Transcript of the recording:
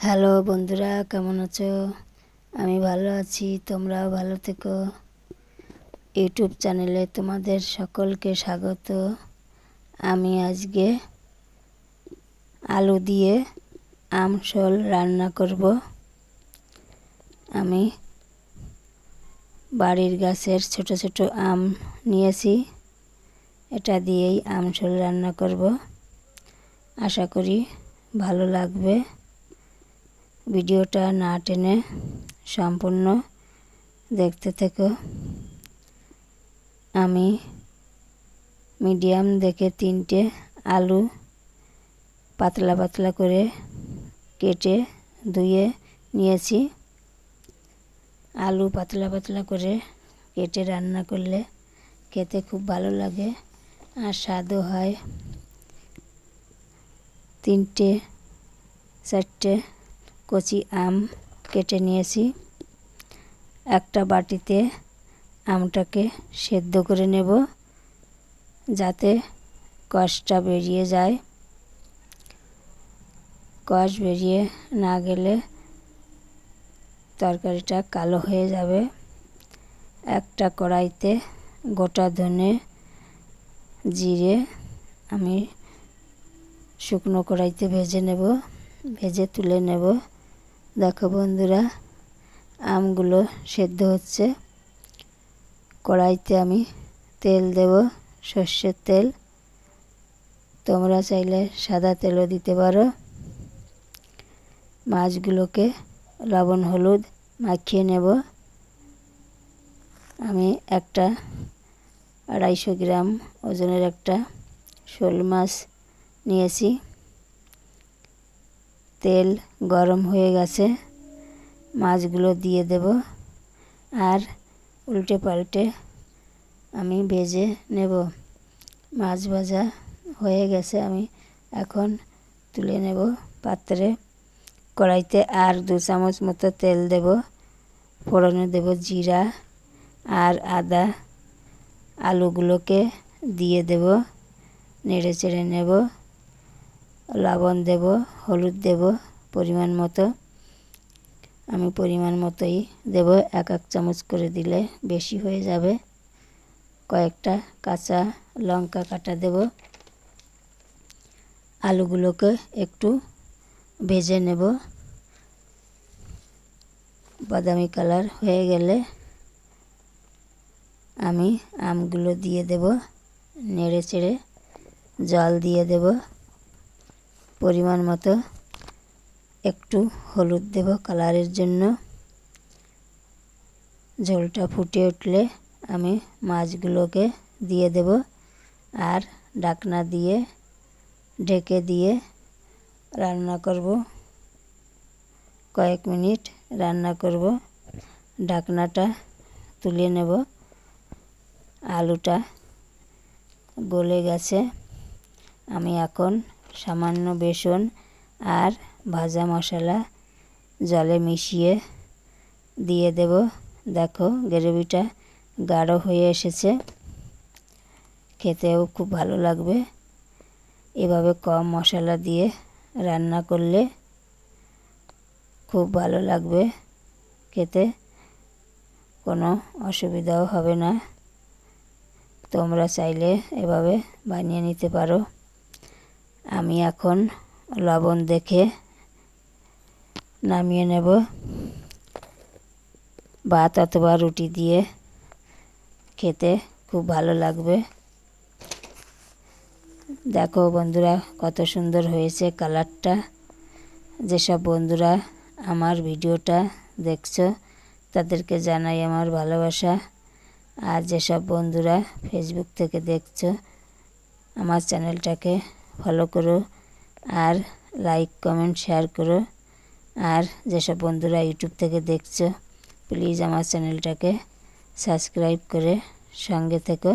Hello বন্ধুরা, কেমন আছো? আমি ভালো আছি, তোমরাও ভালো থেকো। ইউটিউব চ্যানেলে তোমাদের সকলকে স্বাগত। আমি আজকে আলু দিয়ে আমশোল রান্না করব। আমি বাড়ির গাছের ছোট ছোট আম নিয়েছি, এটা দিয়েই আমশোল রান্না করব। আশা করি ভালো লাগবে। ভিডিওটা না টেনে সম্পূর্ণ দেখতে থেকো। আমি মিডিয়াম দেখে 3টে আলু পাতলা পাতলা করে কেটে ধুয়ে নিয়েছি। আলু পাতলা পাতলা করে কেটে রান্না করলে খেতে খুব ভালো লাগে আর স্বাদও হয়। 3-4টে কচি আম কেটে নিয়েছি। একটা বাটিতে আমটাকে সেদ্ধ করে নেব যাতে কষটা বেরিয়ে যায়। কষ বেরিয়ে না গেলে তরকারিটা কালো হয়ে যাবে। একটা কড়াইতে গোটা ধনে জিরে আমি শুকনো কড়াইতে ভেজে তুলে নেব। দেখো বন্ধুরা, আমগুলো সেদ্ধ হচ্ছে। কড়াইতে আমি তেল দেব, সর্ষের তেল। তোমরা চাইলে সাদা তেলও দিতে পারো। মাছগুলোকে লবণ হলুদ মাখিয়ে নেব। আমি একটা 250 গ্রাম ওজনের একটা শোল মাছ নিয়েছি। তেল গরম হয়ে গেছে, মাছগুলো দিয়ে দেব আর উল্টে পাল্টে আমি ভেজে নেব। মাছ ভাজা হয়ে গেছে, আমি এখন তুলে নেব পাত্রে। কড়াইতে আর 2 চামচ মতো তেল দেব। ফোড়নে দেব জিরা আর আদা। আলুগুলোকে দিয়ে দেব, নেড়ে চেড়ে নেব। লবণ দেব, হলুদ দেব পরিমাণ মতো। আমি পরিমাণ মতোই দেব, 1 চামচ করে দিলে বেশি হয়ে যাবে। কয়েকটা কাঁচা লঙ্কা কাটা দেব। আলুগুলোকে একটু ভেজে নেব। বাদামি কালার হয়ে গেলে আমি আমগুলো দিয়ে দেব, নেড়ে চেড়ে জল দিয়ে দেব পরিমাণ মতো। একটু হলুদ দেব কালারের জন্য। ঝোলটা ফুটে উঠলে আমি মাছগুলোকে দিয়ে দেব আর ঢাকনা দিয়ে ঢেকে দিয়ে রান্না করব। কয়েক মিনিট রান্না করব। ঢাকনাটা তুলে নেব। আলুটা গলে গেছে। আমি এখন সামান্য বেসন আর ভাজা মশলা জলে মিশিয়ে দিয়ে দেব। দেখো গ্রেভিটা গাঢ় হয়ে এসেছে, খেতেও খুব ভালো লাগবে। এভাবে কম মশলা দিয়ে রান্না করলে খুব ভালো লাগবে খেতে, কোনো অসুবিধাও হবে না। তোমরা চাইলে এভাবে বানিয়ে নিতে পারো। আমি এখন লবণ দেখে নামিয়ে নেব। ভাত অথবা রুটি দিয়ে খেতে খুব ভালো লাগবে। দেখো বন্ধুরা, কত সুন্দর হয়েছে কালারটা। যেসব বন্ধুরা আমার ভিডিওটা দেখছো তাদেরকে জানাই আমার ভালোবাসা। আর যেসব বন্ধুরা ফেসবুক থেকে দেখছো আমার চ্যানেলটাকে ফলো করো আর লাইক কমেন্ট শেয়ার করো। আর যেসব বন্ধুরা ইউটিউব থেকে দেখছো প্লিজ আমার চ্যানেলটাকে সাবস্ক্রাইব করে সঙ্গে থেকো।